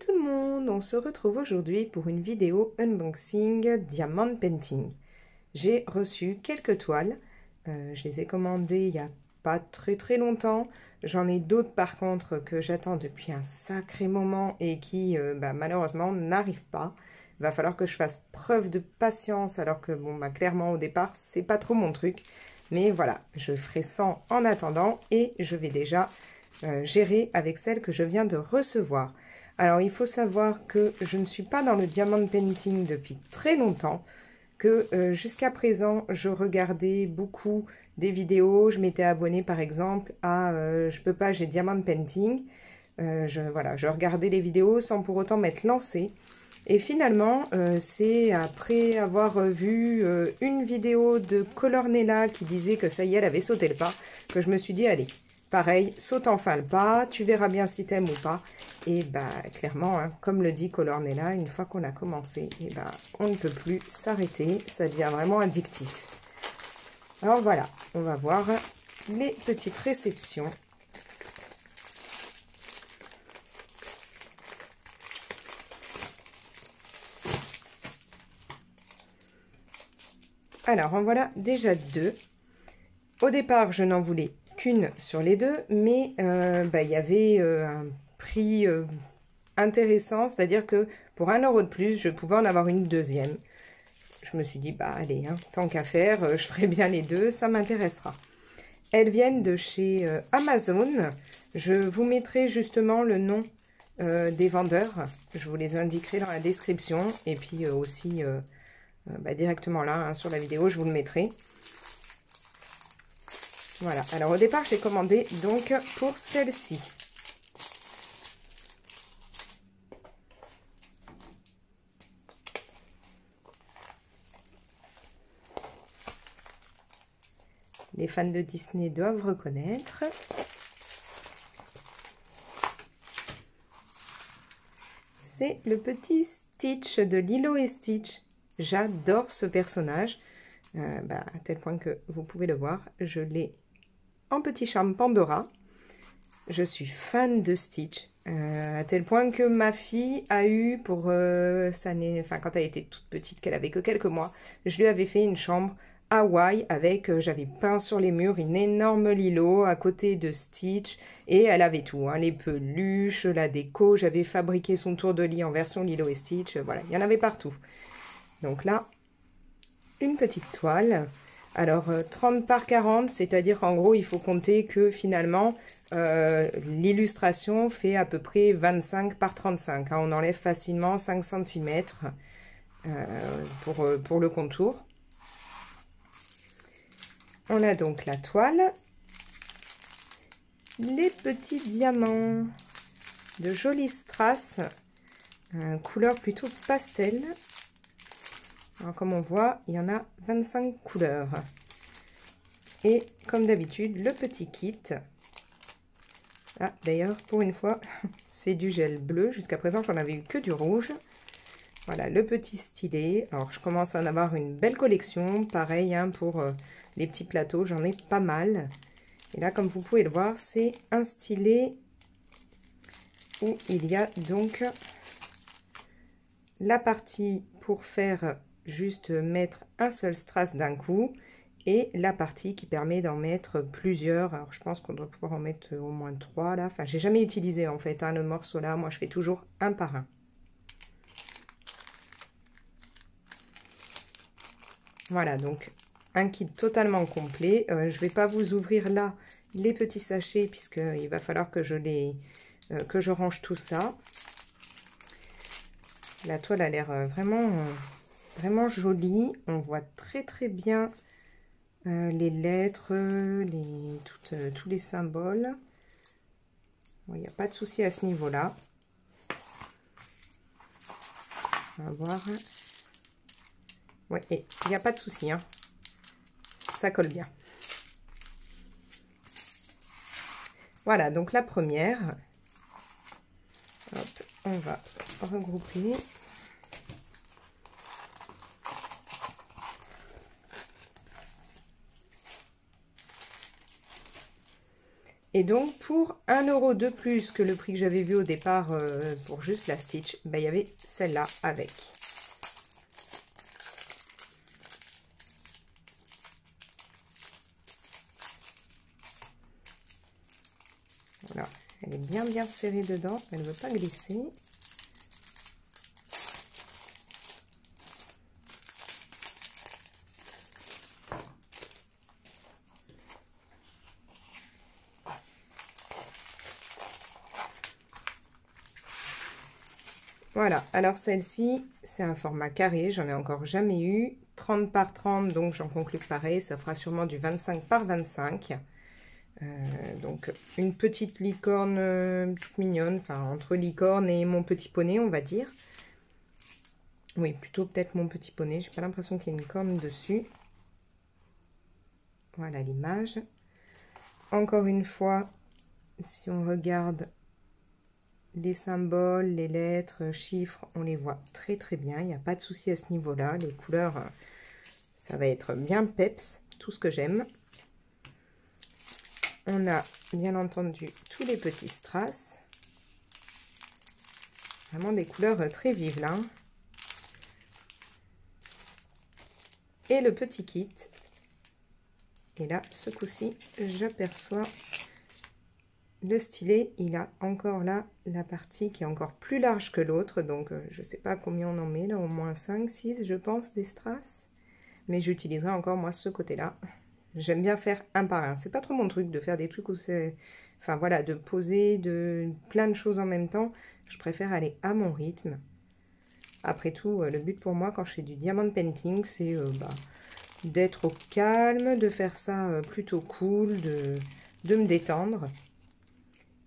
tout le monde, on se retrouve aujourd'hui pour une vidéo unboxing Diamond Painting. J'ai reçu quelques toiles, je les ai commandées il n'y a pas très longtemps. J'en ai d'autres par contre que j'attends depuis un sacré moment et qui malheureusement n'arrivent pas. Il va falloir que je fasse preuve de patience alors que bon clairement au départ c'est pas trop mon truc. Mais voilà, je ferai ça en attendant et je vais déjà gérer avec celle que je viens de recevoir. Alors il faut savoir que je ne suis pas dans le diamond painting depuis très longtemps, que jusqu'à présent je regardais beaucoup des vidéos, je m'étais abonnée par exemple à Je peux pas, j'ai diamond painting, je regardais les vidéos sans pour autant m'être lancée. Et finalement, c'est après avoir vu une vidéo de Colornella qui disait que ça y est, elle avait sauté le pas, que je me suis dit, allez, pareil, saute enfin le pas, tu verras bien si t'aimes ou pas. Et clairement, hein, comme le dit Colornella, une fois qu'on a commencé, on ne peut plus s'arrêter, ça devient vraiment addictif. Alors voilà, on va voir les petites réceptions. Alors, en voilà déjà deux. Au départ, je n'en voulais qu'une sur les deux, mais il y avait un prix intéressant, c'est-à-dire que pour 1 € de plus, je pouvais en avoir une deuxième. Je me suis dit, allez, hein, tant qu'à faire, je ferai bien les deux, ça m'intéressera. Elles viennent de chez Amazon. Je vous mettrai justement le nom des vendeurs. Je vous les indiquerai dans la description et puis aussi directement là, hein, sur la vidéo, je vous le mettrai. Voilà, alors au départ, j'ai commandé donc pour celle-ci. Les fans de Disney doivent reconnaître. C'est le petit Stitch de Lilo et Stitch. J'adore ce personnage, à tel point que vous pouvez le voir. Je l'ai en petit charme Pandora. Je suis fan de Stitch, à tel point que ma fille a eu pour quand elle était toute petite, qu'elle avait que quelques mois, je lui avais fait une chambre Hawaï avec, j'avais peint sur les murs une énorme Lilo à côté de Stitch et elle avait tout, hein, les peluches, la déco, j'avais fabriqué son tour de lit en version Lilo et Stitch, voilà, il y en avait partout. Donc là, une petite toile. Alors 30 par 40, c'est-à-dire qu'en gros il faut compter que finalement l'illustration fait à peu près 25 par 35. Hein, on enlève facilement 5 cm pour le contour. On a donc la toile, les petits diamants, de jolies strass, couleur plutôt pastel. Alors, comme on voit, il y en a 25 couleurs. Et comme d'habitude, le petit kit. Ah, d'ailleurs, pour une fois, c'est du gel bleu. Jusqu'à présent, j'en avais eu que du rouge. Voilà, le petit stylet. Alors, je commence à en avoir une belle collection. Pareil, hein, pour les petits plateaux, j'en ai pas mal. Et là, comme vous pouvez le voir, c'est un stylet où il y a donc la partie pour faire juste mettre un seul strass d'un coup et la partie qui permet d'en mettre plusieurs. Alors je pense qu'on doit pouvoir en mettre au moins 3 là. Enfin, j'ai jamais utilisé en fait le morceau là. Moi je fais toujours un par un. Voilà, donc un kit totalement complet. Je vais pas vous ouvrir là les petits sachets puisqu'il va falloir que je range tout ça. La toile a l'air vraiment jolie. On voit très bien les lettres, tous les symboles. Il n'y a pas de souci à ce niveau-là. On va voir. Oui, et il n'y a pas de souci, hein. Ça colle bien. Voilà, donc la première. Hop, on va regrouper. Et donc, pour 1 € de plus que le prix que j'avais vu au départ pour juste la Stitch, ben, il y avait celle-là avec. Voilà, elle est bien serrée dedans, elle ne veut pas glisser. Voilà, alors celle-ci, c'est un format carré, j'en ai encore jamais eu. 30 par 30, donc j'en conclus que pareil, ça fera sûrement du 25 par 25. Donc une petite licorne toute mignonne, enfin entre licorne et mon petit poney, on va dire. Oui, plutôt peut-être mon petit poney, j'ai pas l'impression qu'il y ait une corne dessus. Voilà l'image. Encore une fois, si on regarde les symboles, les lettres, chiffres, on les voit très bien. Il n'y a pas de souci à ce niveau-là. Les couleurs, ça va être bien peps, tout ce que j'aime. On a bien entendu tous les petits strass. Vraiment des couleurs très vives là. Et le petit kit. Et là, ce coup-ci, j'aperçois le stylet. Il a encore là la partie qui est encore plus large que l'autre. Donc, je ne sais pas combien on en met là, au moins 5, 6, je pense, des strass. Mais j'utiliserai encore, moi, ce côté-là. J'aime bien faire un par un. C'est pas trop mon truc de faire des trucs où c'est... Enfin, voilà, de poser plein de choses en même temps. Je préfère aller à mon rythme. Après tout, le but pour moi, quand je fais du diamond painting, c'est d'être au calme, de faire ça plutôt cool, de me détendre.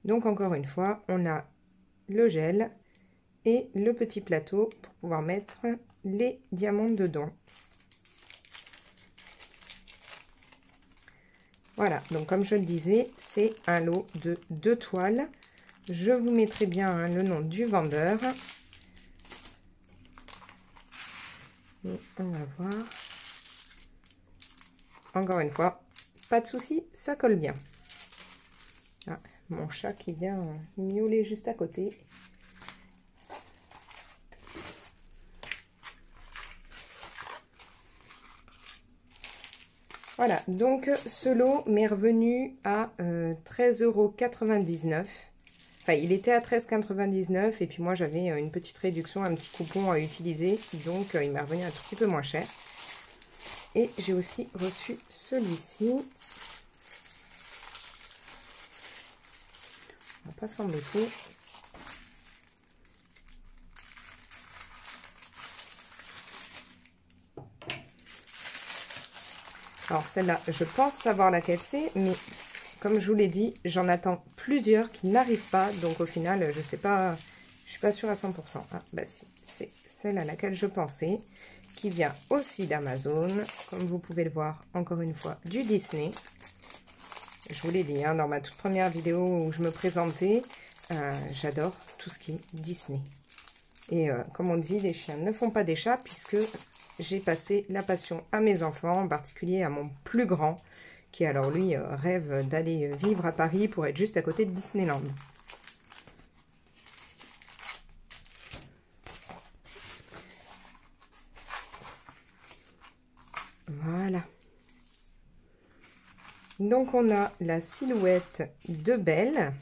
Donc, encore une fois, on a le gel et le petit plateau pour pouvoir mettre les diamants dedans. Voilà, donc comme je le disais, c'est un lot de 2 toiles. Je vous mettrai bien le nom du vendeur. Et on va voir. Encore une fois, pas de souci, ça colle bien. Ah, mon chat qui vient miauler juste à côté. Voilà, donc ce lot m'est revenu à 13,99 €. Enfin, il était à 13,99 € et puis moi j'avais une petite réduction, un petit coupon à utiliser. Donc il m'est revenu un tout petit peu moins cher. Et j'ai aussi reçu celui-ci. On va pas s'embêter. Alors celle-là, je pense savoir laquelle c'est, mais comme je vous l'ai dit, j'en attends plusieurs qui n'arrivent pas. Donc au final, je sais pas, je suis pas sûre à 100%. Ah bah si, c'est celle à laquelle je pensais, qui vient aussi d'Amazon. Comme vous pouvez le voir, encore une fois, du Disney. Je vous l'ai dit, hein, dans ma toute première vidéo où je me présentais, j'adore tout ce qui est Disney. Et comme on dit, les chiens ne font pas des chats, puisque j'ai passé la passion à mes enfants, en particulier à mon plus grand, qui alors lui rêve d'aller vivre à Paris pour être juste à côté de Disneyland. Voilà. Donc on a la silhouette de Belle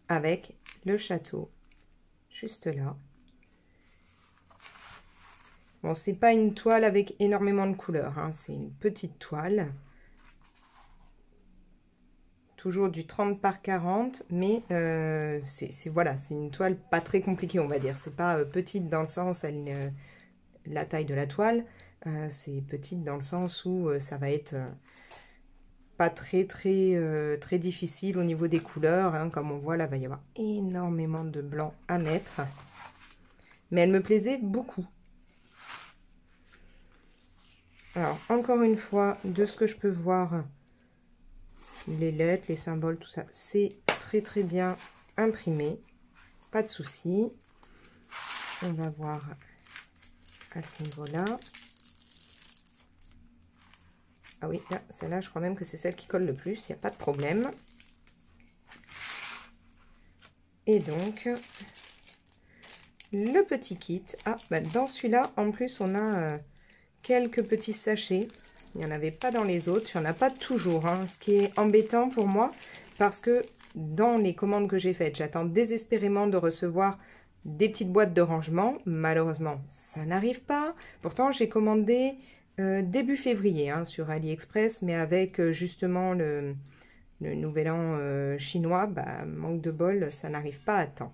avec le château juste là. Bon, c'est pas une toile avec énormément de couleurs, hein, c'est une petite toile. Toujours du 30 par 40, mais voilà, c'est une toile pas très compliquée, on va dire. C'est pas petite dans le sens, la taille de la toile, c'est petite dans le sens où ça va être pas très difficile au niveau des couleurs. Hein. Comme on voit là, il va y avoir énormément de blanc à mettre. Mais elle me plaisait beaucoup. Alors, encore une fois, de ce que je peux voir, les lettres, les symboles, tout ça, c'est très bien imprimé. Pas de souci. On va voir à ce niveau-là. Ah oui, là, celle-là, je crois même que c'est celle qui colle le plus, il n'y a pas de problème. Et donc, le petit kit. Ah, bah dans celui-là, en plus, on a quelques petits sachets. Il n'y en avait pas dans les autres, il n'y en a pas toujours, hein, ce qui est embêtant pour moi, parce que dans les commandes que j'ai faites, j'attends désespérément de recevoir des petites boîtes de rangement. Malheureusement, ça n'arrive pas. Pourtant, j'ai commandé début février hein, sur AliExpress, mais avec justement le nouvel an chinois, bah, manque de bol, ça n'arrive pas à temps.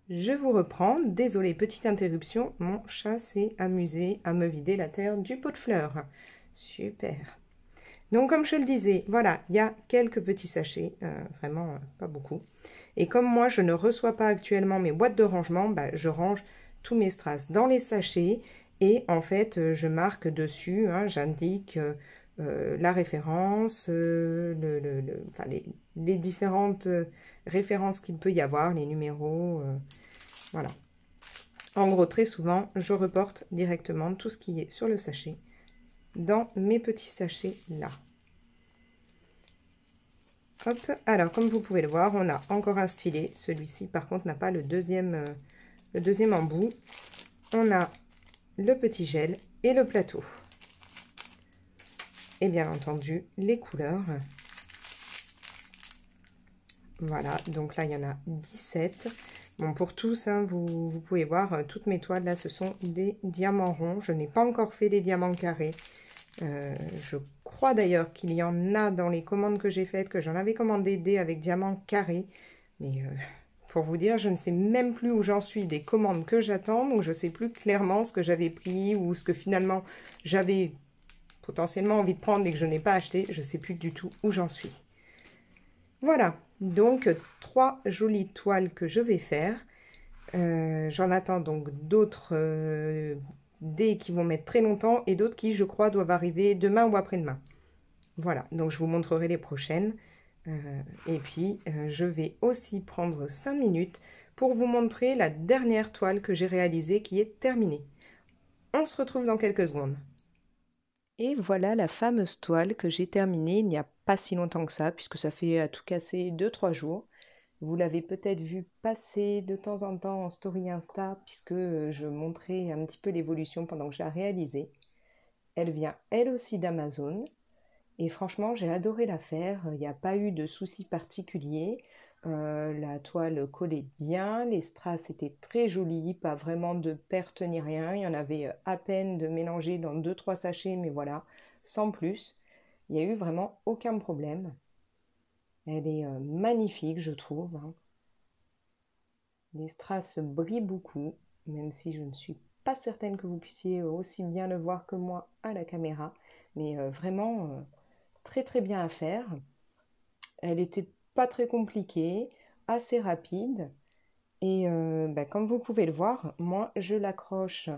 Je vous reprends, désolée petite interruption, mon chat s'est amusé à me vider la terre du pot de fleurs. Super. Donc comme je le disais, voilà, il y a quelques petits sachets, vraiment pas beaucoup. Et comme moi je ne reçois pas actuellement mes boîtes de rangement, bah, je range tous mes strass dans les sachets et en fait je marque dessus, hein, j'indique la référence, enfin, les différentes références qu'il peut y avoir, les numéros, voilà. En gros, très souvent, je reporte directement tout ce qui est sur le sachet dans mes petits sachets là. Hop, alors comme vous pouvez le voir, on a encore un stylet. Celui-ci, par contre, n'a pas le deuxième embout. On a le petit gel et le plateau. Et bien entendu, les couleurs. Voilà, donc là, il y en a 17. Bon, pour tous, hein, vous pouvez voir, toutes mes toiles, là, ce sont des diamants ronds. Je n'ai pas encore fait les diamants carrés. Je crois d'ailleurs qu'il y en a dans les commandes que j'ai faites, que j'en avais commandé des avec diamants carrés. Mais pour vous dire, je ne sais même plus où j'en suis des commandes que j'attends. Donc, je ne sais plus clairement ce que j'avais pris ou ce que finalement j'avais potentiellement envie de prendre et que je n'ai pas acheté. Je ne sais plus du tout où j'en suis. Voilà, donc 3 jolies toiles que je vais faire. J'en attends donc d'autres dés qui vont mettre très longtemps et d'autres qui, je crois, doivent arriver demain ou après-demain. Voilà, donc je vous montrerai les prochaines. Et puis, je vais aussi prendre 5 minutes pour vous montrer la dernière toile que j'ai réalisée qui est terminée. On se retrouve dans quelques secondes. Et voilà la fameuse toile que j'ai terminée il n'y a pas si longtemps que ça, puisque ça fait à tout casser 2-3 jours. Vous l'avez peut-être vu passer de temps en temps en story Insta, puisque je montrais un petit peu l'évolution pendant que je la réalisais. Elle vient elle aussi d'Amazon. Et franchement, j'ai adoré la faire. Il n'y a pas eu de soucis particuliers. La toile collait bien. Les strass étaient très jolis. Pas vraiment de perte ni rien. Il y en avait à peine de mélanger dans 2-3 sachets. Mais voilà, sans plus. Il n'y a eu vraiment aucun problème. Elle est magnifique, je trouve, hein. Les strass brillent beaucoup, même si je ne suis pas certaine que vous puissiez aussi bien le voir que moi à la caméra. Mais vraiment très très bien à faire. Elle était pas très compliquée, assez rapide. Et comme vous pouvez le voir, moi je l'accroche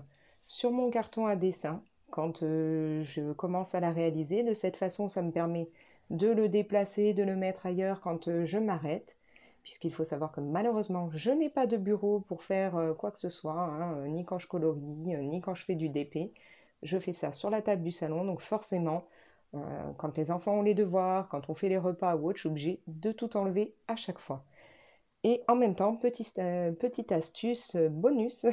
sur mon carton à dessin quand je commence à la réaliser. De cette façon, ça me permet de le déplacer, de le mettre ailleurs quand je m'arrête. Puisqu'il faut savoir que malheureusement, je n'ai pas de bureau pour faire quoi que ce soit, hein, ni quand je colorie, ni quand je fais du DP. Je fais ça sur la table du salon, donc forcément, quand les enfants ont les devoirs, quand on fait les repas ou autre, je suis obligée de tout enlever à chaque fois. Et en même temps, petite astuce bonus,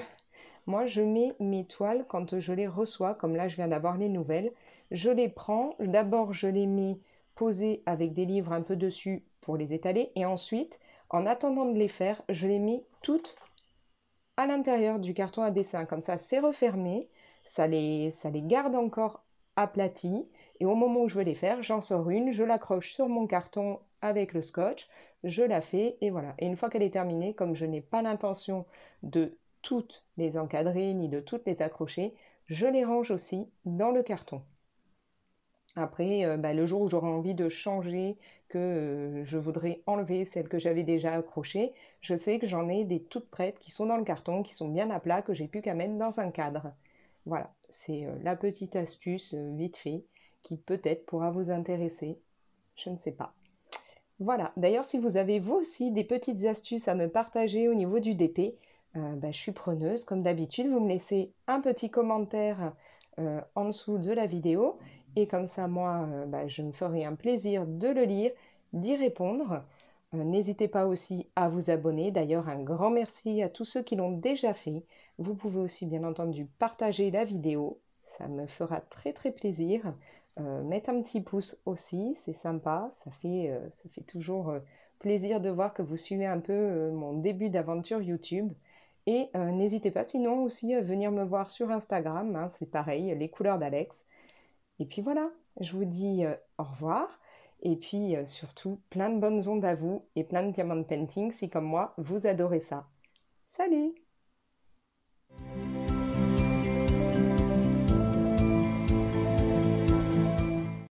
moi je mets mes toiles quand je les reçois, comme là je viens d'avoir les nouvelles, je les prends, d'abord je les mets posées avec des livres un peu dessus pour les étaler, et ensuite, en attendant de les faire, je les mets toutes à l'intérieur du carton à dessin, comme ça c'est refermé, ça les garde encore aplatis, et au moment où je veux les faire, j'en sors une, je l'accroche sur mon carton avec le scotch, je la fais, et voilà. Et une fois qu'elle est terminée, comme je n'ai pas l'intention de toutes les encadrer, ni de toutes les accrocher, je les range aussi dans le carton. Après, le jour où j'aurai envie de changer, que je voudrais enlever celles que j'avais déjà accrochées, je sais que j'en ai des toutes prêtes qui sont dans le carton, qui sont bien à plat, que j'ai plus qu'à mettre dans un cadre. Voilà, c'est la petite astuce vite fait qui peut-être pourra vous intéresser. Je ne sais pas. Voilà, d'ailleurs si vous avez vous aussi des petites astuces à me partager au niveau du DP, je suis preneuse. Comme d'habitude, vous me laissez un petit commentaire en dessous de la vidéo. Et comme ça, moi, je me ferai un plaisir de le lire, d'y répondre. N'hésitez pas aussi à vous abonner. D'ailleurs, un grand merci à tous ceux qui l'ont déjà fait. Vous pouvez aussi, bien entendu, partager la vidéo. Ça me fera très très plaisir. Mettre un petit pouce aussi, c'est sympa. Ça fait toujours plaisir de voir que vous suivez un peu mon début d'aventure YouTube. Et n'hésitez pas sinon aussi à venir me voir sur Instagram, hein, c'est pareil, les couleurs d'Alex. Et puis voilà, je vous dis au revoir. Et puis surtout, plein de bonnes ondes à vous et plein de diamant painting si comme moi, vous adorez ça. Salut!